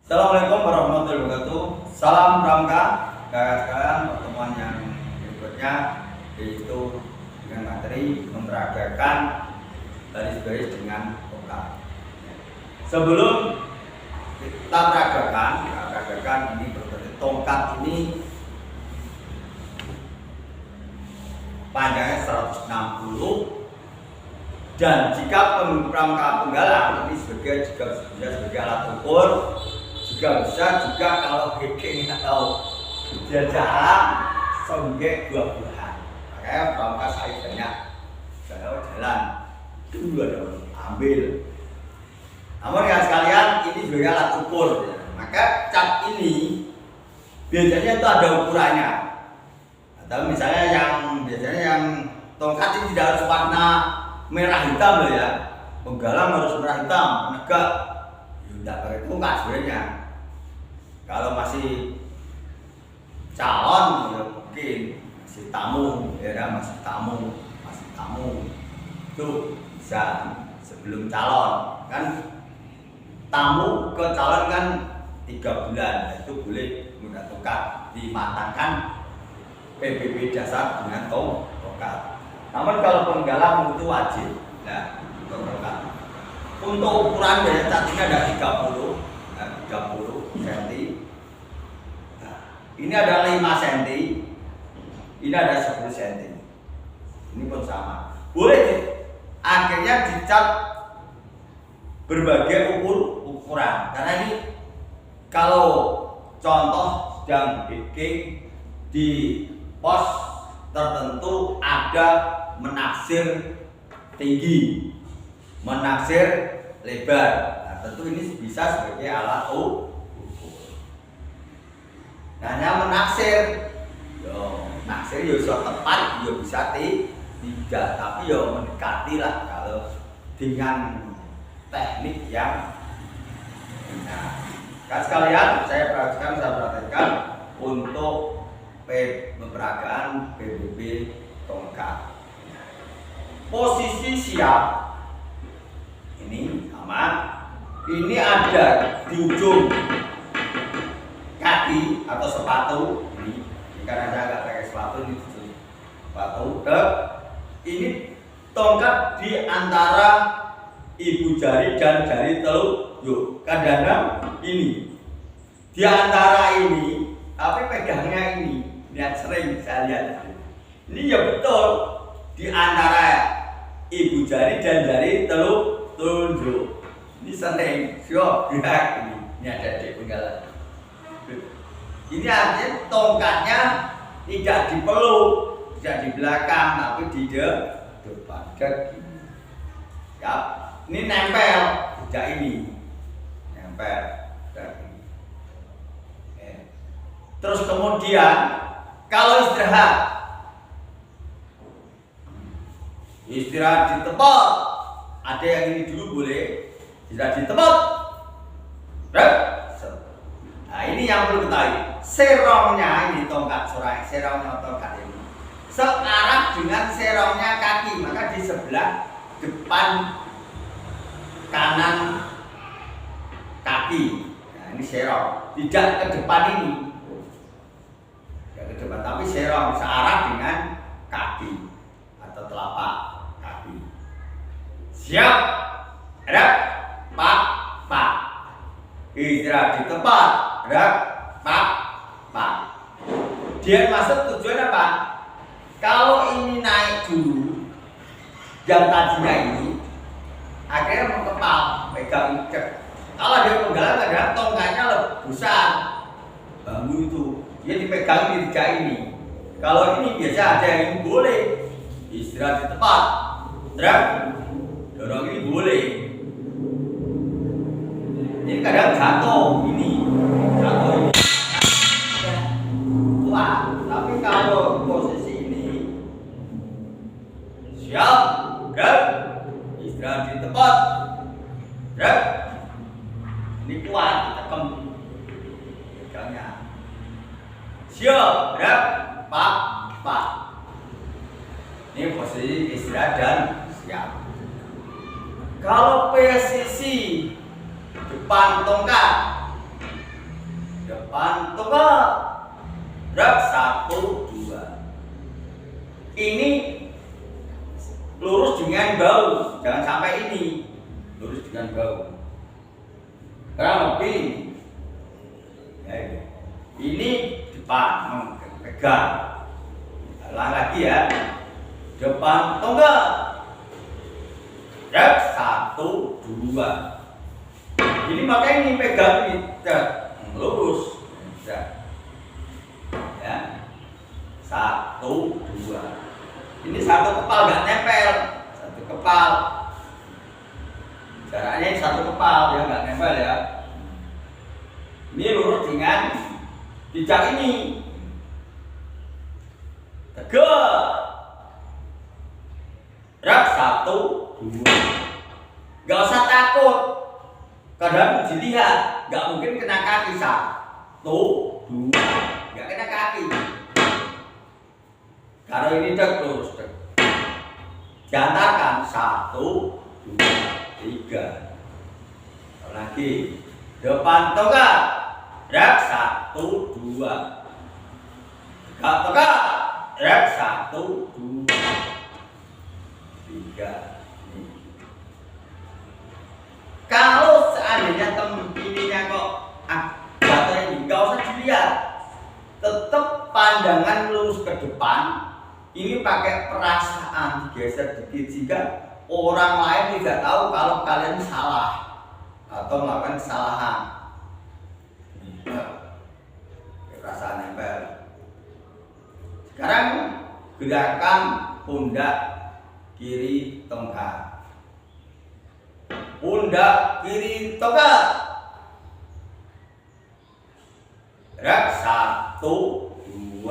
Assalamualaikum warahmatullahi wabarakatuh. Salam Pramuka. Sekalian pertemuan yang berikutnya yaitu dengan materi memperagakan baris-baris dengan tongkat. Sebelum kita peragakan ini berarti tongkat ini panjangnya 160 dan jika pramuka penggalang ini juga sebagai alat ukur juga bisa juga kalau heading atau jalan sampai 2 bulan. Makanya pramuka saya banyak jalan itu ada ambil. Namun ya sekalian ini sebagai alat ukur. Maka cat ini biasanya itu ada ukurannya. Atau misalnya yang tongkat ini tidak harus warna merah hitam loh ya. Penggalang harus merah hitam, penegak. Ya enggak pakai tongkat sebenarnya. Kalau masih calon ya mungkin masih tamu ya kan, masih tamu itu bisa sebelum calon kan, tamu ke calon kan 3 bulan itu boleh menggunakan tongkat, dimatangkan PBB dasar dengan tongkat. Namun kalau penggalang itu wajib nah tongkat. Untuk ukuran daya cacingnya ada 30 cm. Ini ada 5 cm, ini ada 10 cm. Ini pun sama. Boleh akhirnya dicat berbagai ukuran. Karena ini kalau contoh sedang bikin di pos tertentu ada menaksir tinggi, menaksir lebar. Nah, tentu ini bisa sebagai alat ukur. Hanya menaksir, naksir sudah tepat, bisa tidak, tapi mendekati lah kalau dengan teknik yang benar. Kan sekalian saya perhatikan untuk pemeragaan PBB tongkat. Posisi siap ini aman. Ini ada di ujung kaki atau sepatu ini karena saya nggak pakai sepatu ini sepatu ini tongkat di antara ibu jari dan jari telunjuk. Kadang-kadang ini di antara ini tapi pegangnya ini lihat sering saya lihat ini ya betul di antara ibu jari dan jari telunjuk ini sering siap gerak ini ada di penggalang. Ini artinya tongkatnya tidak dipeluk, tidak di belakang, tapi di depan. Ya, ini nempel, tidak ini, nempel. Terus kemudian kalau istirahat di tempat, ada yang ini dulu boleh, istirahat di tempat. Nah ini yang perlu ketahui. Serongnya ini tongkat serongnya tongkat ini searah dengan serongnya kaki, maka di sebelah depan kanan kaki. Nah ini serong, tidak ke depan ini, tidak ke depan, tapi serong searah dengan kaki atau telapak kaki. Siap, ada pak. Istirahat di tempat, ada pak. Dia masuk tujuan apa? Kalau ini naik dulu, yang tadinya ini, akhirnya mengepal, pegang cek. Kalau dia penggalang ada tongkatnya besar, bambu itu, dia dipegang di 3 ini. Kalau ini biasa ada yang boleh istirahat di tempat, dorong ini boleh. Ini kadang jatuh ini. Kuat, tapi kalau posisi ini siap, gerak, istirahat di tempat, gerak. Ini kuat, tekan pegangnya. Siap, gerak, pak. Ini posisi istirahat dan siap. Kalau posisi depan tongkat tongkat. Gerak 1, 2. Ini lurus dengan bahu, jangan sampai ini. Lurus dengan bahu. Kurang lebih. Ya, ini depan, pegang. Ulang lagi ya. Depan tongkat. Gerak 1, 2. Ini makanya ini pegang ini, lurus. Ya. 1, 2. Ini satu kepal nggak nempel, satu kepal. Jaraknya ini satu kepal ya, nggak nempel ya. Ini lurus dengan pijak ini. Tegak. Gerak 1, 2. Nggak usah takut. Kadang dilihat, nggak mungkin kena kaki. 1, 2. Nggak kena kaki. Kalau ini lurus. Diantarkan 1, 2, 3. Lagi. Depan tongkat. Gerak 1, 2. Tegak. Gerak 1, 2, 3. Kalau seandainya ininya kok jatuh ini, nggak usah dilihat. Tetap pandangan lurus ke depan. Ini pakai perasaan geser dikit sehingga orang lain tidak tahu kalau kalian salah atau melakukan kesalahan. Perasaan nempel. Sekarang gerakan pundak kiri tongkat. Pundak kiri tongkat. Gerak 1, 2,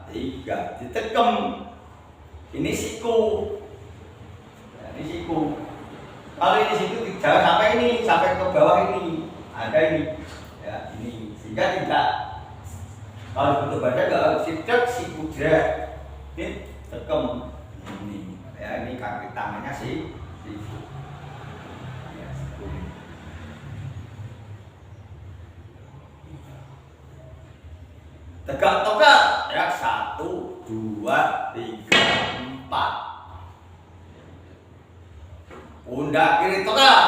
3. Ditekem. Ini siku. Nah, ini siku. Kalau ini siku jangan sampai ini, sampai ke bawah ini. Ada ini. Ya, ini. Sehingga tidak. Kalau bentuk badan enggak sidak siku jerat. Ini tekem. Ini. Ya, ini kaki tangannya siku. Ya, siku. Tegak tongkat. Gerak 1, 2, 3, 4. Pundak kiri tongkat.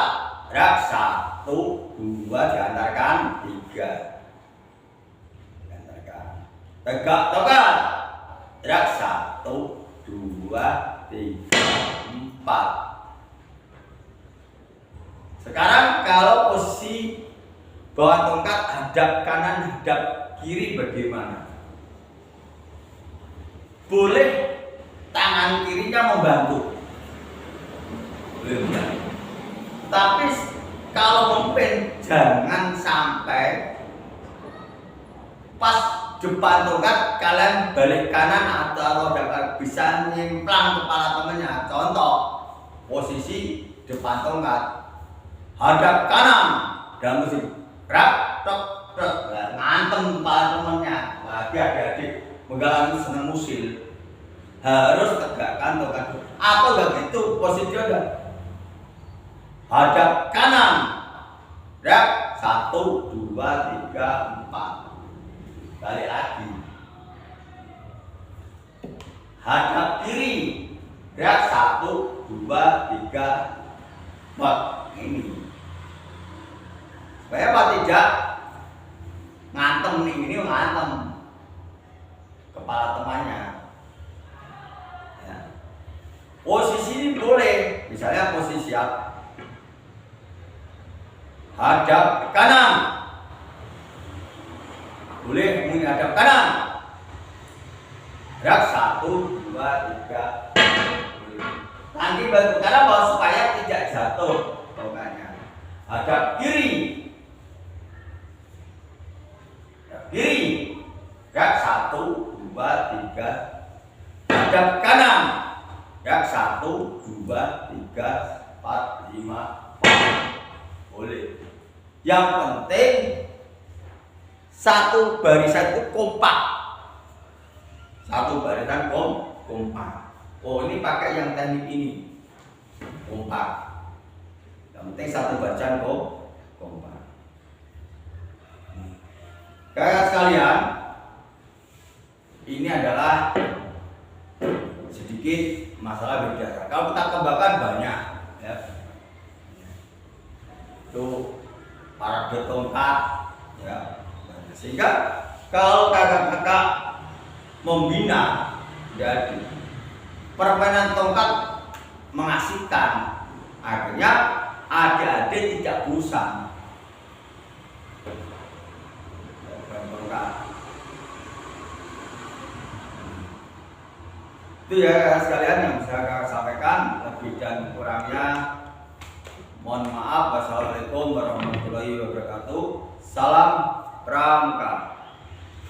Gerak 1, 2. Diantarkan 3. Diantarkan. Tegak tongkat. Gerak 1, 2, 3, 4. Sekarang kalau posisi bawah tongkat hadap kanan, hadap kiri bagaimana? Boleh tangan kirinya membantu. Boleh membantu. Tapi kalau memimpin jangan sampai pas depan tongkat kalian balik kanan atau bisa nyimplang kepala temannya. Contoh posisi depan tongkat hadap kanan dan mesti rak tok tok ngantem kepala temannya. Lagi adik-adik menggalang senang musil harus tegakkan tongkat atau enggak gitu posisi ada hadap kanan rak 1, 2, 3, 4. Balik lagi hadap kiri rak 1, 2, 3, 4. Ini supaya apa tidak ngantem nih, ini ngantem kepala temannya ya. Posisi ini boleh misalnya posisi hadap kanan boleh menghadap kanan gerak 1, 2, 3 nanti bantu karena bahwa supaya tidak jatuh tongkatnya. Hadap kiri gerak 1, 2, 3. Hadap kanan gerak 1, 2, 3, 4, 5, 4. Boleh. Yang penting satu barisan itu kompak. Satu barisan kompak. Oh, ini pakai yang teknik ini. Kompak. Yang penting satu barisan kompak. Kakak sekalian, ini adalah sedikit masalah berdasar. Kalau kita kembangkan banyak, ya. Itu parade tongkat, ya. Sehingga kalau kakak-kakak membina, jadi permainan tongkat mengasihkan, akhirnya adik-adik tidak bosan. Itu ya sekalian yang bisa saya sampaikan, lebih dan kurangnya mohon maaf. Wassalamualaikum warahmatullahi wabarakatuh. Salam Pramuka.